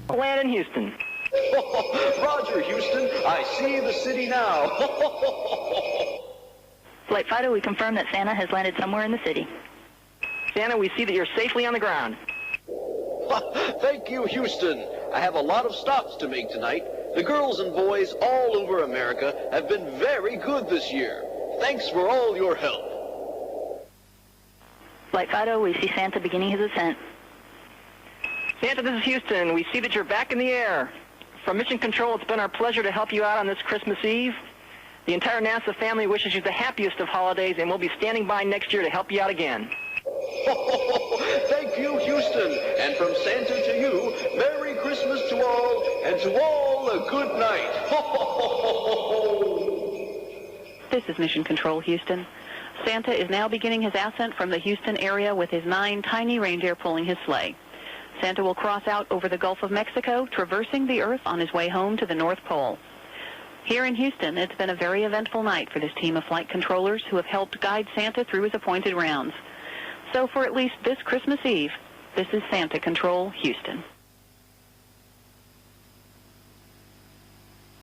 Land in Houston. Roger, Houston. I see the city now. Flight Fido, we confirm that Santa has landed somewhere in the city. Santa, we see that you're safely on the ground. Thank you, Houston. I have a lot of stops to make tonight. The girls and boys all over America have been very good this year. Thanks for all your help. Flight Fido, we see Santa beginning his ascent. Santa, this is Houston. We see that you're back in the air. From Mission Control, it's been our pleasure to help you out on this Christmas Eve. The entire NASA family wishes you the happiest of holidays, and we'll be standing by next year to help you out again. Thank you, Houston. And from Santa to you, Merry Christmas to all, and to all a good night. This is Mission Control, Houston. Santa is now beginning his ascent from the Houston area with his 9 tiny reindeer pulling his sleigh. Santa will cross out over the Gulf of Mexico, traversing the Earth on his way home to the North Pole. Here in Houston, it's been a very eventful night for this team of flight controllers who have helped guide Santa through his appointed rounds. So for at least this Christmas Eve, this is Santa Control, Houston.